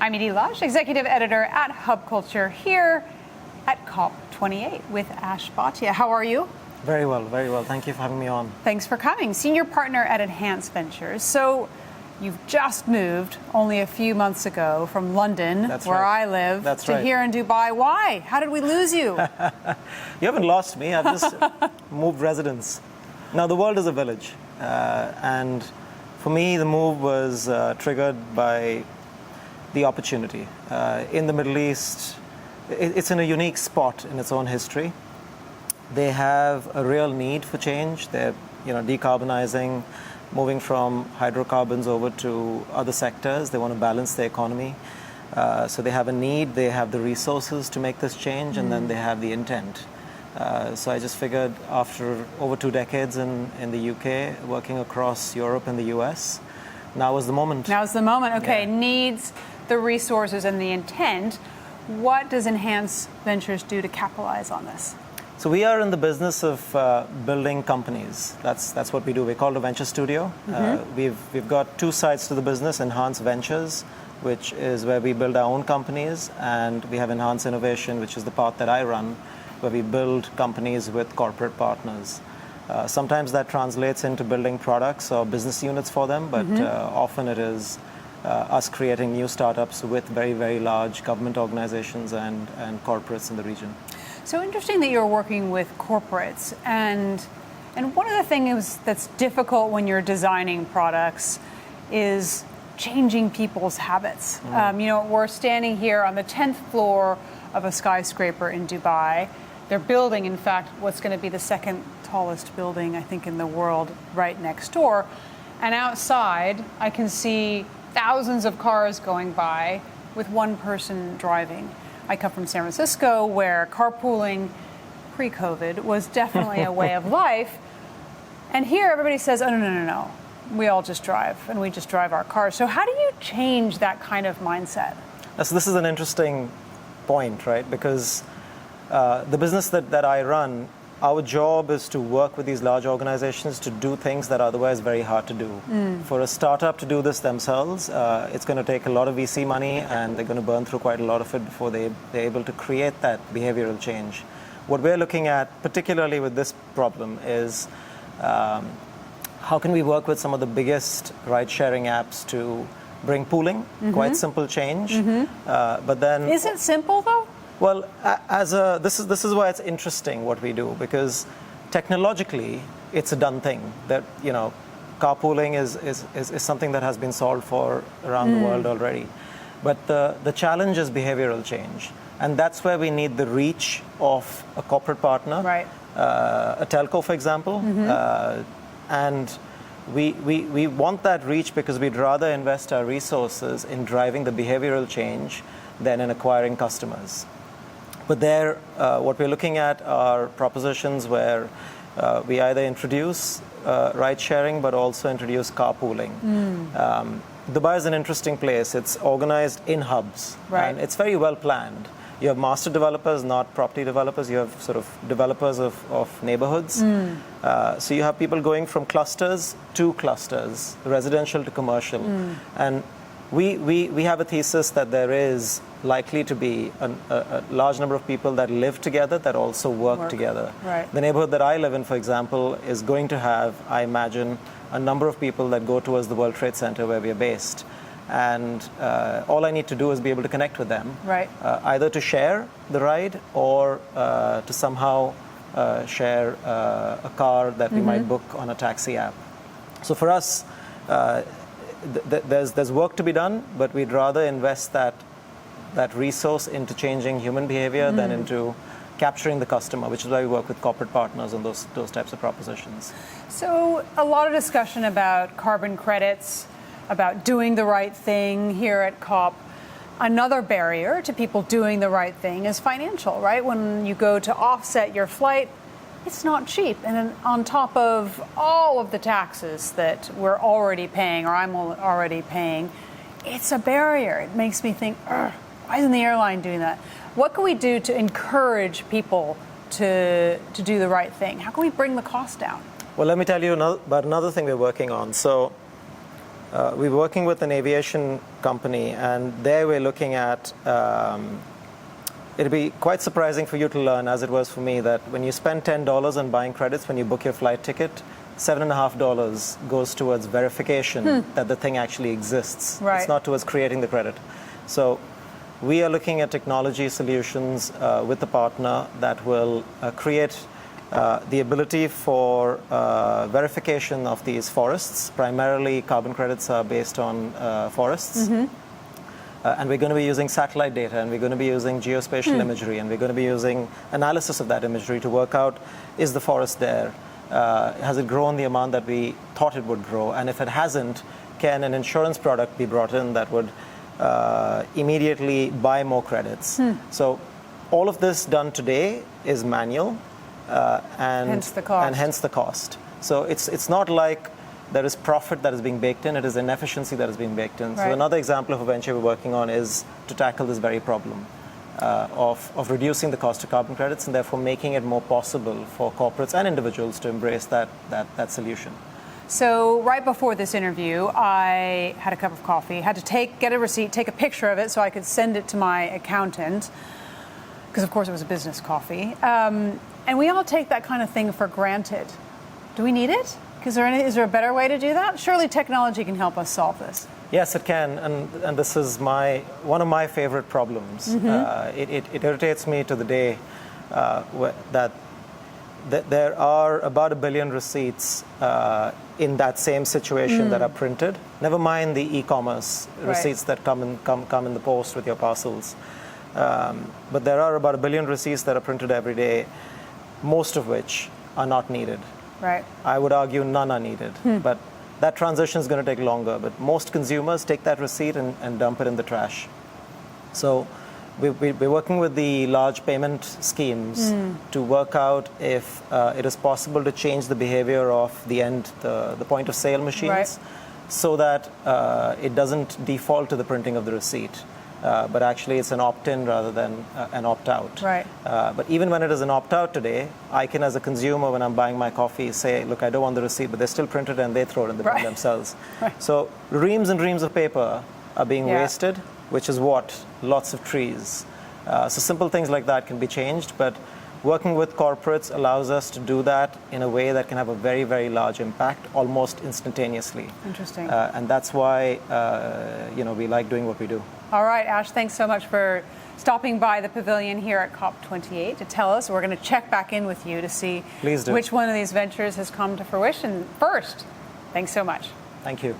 I'm Edie Lush, Executive Editor at Hub Culture, here at COP28 with Ash Bhatia. How are you? Very well, very well. Thank you for having me on. Thanks for coming. Senior partner at Enhance Ventures. So you've just moved only a few months ago from London, where I live, to here in Dubai. Why? How did we lose you? You haven't lost me. I've just moved residence. Now, the world is a village. And for me, the move was triggered by the opportunity. In the Middle East, it's in a unique spot in its own history. They have a real need for change. They're decarbonizing, moving from hydrocarbons over to other sectors. They want to balance the economy. So they have a need, they have the resources to make this change, and then they have the intent. So I just figured after over 2 decades in the UK, working across Europe and the US, now was the moment. Now's the moment. Okay, yeah. Needs, the resources, and the intent. What does Enhance Ventures do to capitalize on this? So we are in the business of building companies. That's what we do. We're called a venture studio. We've got 2 sides to the business: Enhance Ventures, which is where we build our own companies, and we have Enhance Innovation, which is the part that I run, where we build companies with corporate partners. Sometimes that translates into building products or business units for them, but often it is us creating new startups with very, very large government organizations and corporates in the region. So interesting that you're working with corporates, and one of the things that's difficult when you're designing products is changing people's habits. We're standing here on the 10th floor of a skyscraper in Dubai. They're building, in fact, what's going to be the second tallest building, I think, in the world right next door. And outside, I can see thousands of cars going by with one person driving. I come from San Francisco, where carpooling pre-COVID was definitely a way of life. And here everybody says, oh, no. We all just drive, and we just drive our cars. So how do you change that kind of mindset? So this is an interesting point, right? Because the business that I run, our job is to work with these large organizations to do things that are otherwise very hard to do. For a startup to do this themselves, it's going to take a lot of VC money, and they're going to burn through quite a lot of it before they're able to create that behavioral change. What we're looking at, particularly with this problem, is how can we work with some of the biggest ride-sharing apps to bring pooling? Quite simple change, but then... Is it simple, though? Well, this is why it's interesting what we do, because technologically it's a done thing. That carpooling is something that has been solved for around the world already. But the challenge is behavioral change, and that's where we need the reach of a corporate partner, right? A telco, for example, and we want that reach because we'd rather invest our resources in driving the behavioral change than in acquiring customers. But there, what we're looking at are propositions where we either introduce ride-sharing, but also introduce carpooling. Dubai is an interesting place. It's organized in hubs, and it's very well planned. You have master developers, not property developers. You have sort of developers of neighborhoods. So you have people going from clusters to clusters, residential to commercial. And we have a thesis that there is likely to be a large number of people that live together that also work together. Right. The neighborhood that I live in, for example, is going to have, I imagine, a number of people that go towards the World Trade Center where we are based. And all I need to do is be able to connect with them, either to share the ride or to somehow share a car that we might book on a taxi app. So for us, there's work to be done, but we'd rather invest that resource into changing human behavior than into capturing the customer, which is why we work with corporate partners on those types of propositions. So a lot of discussion about carbon credits, about doing the right thing here at COP. Another barrier to people doing the right thing is financial, right? When you go to offset your flight, it's not cheap. And then on top of all of the taxes that we're already paying, or I'm already paying, it's a barrier. It makes me think, why isn't the airline doing that? What can we do to encourage people to do the right thing? How can we bring the cost down? Well, let me tell you about another thing we're working on. So we're working with an aviation company, and there we're looking at. It'll be quite surprising for you to learn, as it was for me, that when you spend $10 on buying credits when you book your flight ticket, $7.50 goes towards verification that the thing actually exists. Right. It's not towards creating the credit. So we are looking at technology solutions with the partner that will create the ability for verification of these forests. Primarily, carbon credits are based on forests. And we're going to be using satellite data, and we're going to be using geospatial imagery, and we're going to be using analysis of that imagery to work out, is the forest there? Has it grown the amount that we thought it would grow? And if it hasn't, can an insurance product be brought in that would immediately buy more credits? So all of this done today is manual, and hence the cost. So it's not like there is profit that is being baked in, it is inefficiency that is being baked in. Right. So another example of a venture we're working on is to tackle this very problem of reducing the cost of carbon credits and therefore making it more possible for corporates and individuals to embrace that solution. So right before this interview, I had a cup of coffee, had to get a receipt, take a picture of it so I could send it to my accountant, because of course it was a business coffee. And we all take that kind of thing for granted. Do we need it? Is there a better way to do that? Surely technology can help us solve this. Yes, it can, and this is one of my favorite problems. It irritates me to the day that there are about 1 billion receipts in that same situation that are printed. Never mind the e-commerce receipts that come in the post with your parcels. But there are about 1 billion receipts that are printed every day, most of which are not needed. Right. I would argue none are needed, but that transition is going to take longer. But most consumers take that receipt and dump it in the trash. So we're working with the large payment schemes to work out if it is possible to change the behavior of the point of sale machines, so that it doesn't default to the printing of the receipt. But actually it's an opt-in rather than an opt-out. Right. But even when it is an opt-out today, I can, as a consumer, when I'm buying my coffee, say, look, I don't want the receipt, but they still print it and they throw it in the bin themselves. Right. So reams and reams of paper are being wasted, which is what? Lots of trees. So simple things like that can be changed, but working with corporates allows us to do that in a way that can have a very, very large impact almost instantaneously. Interesting. And that's why we like doing what we do. All right, Ash, thanks so much for stopping by the pavilion here at COP28 to tell us. We're going to check back in with you to see which one of these ventures has come to fruition first. Thanks so much. Thank you.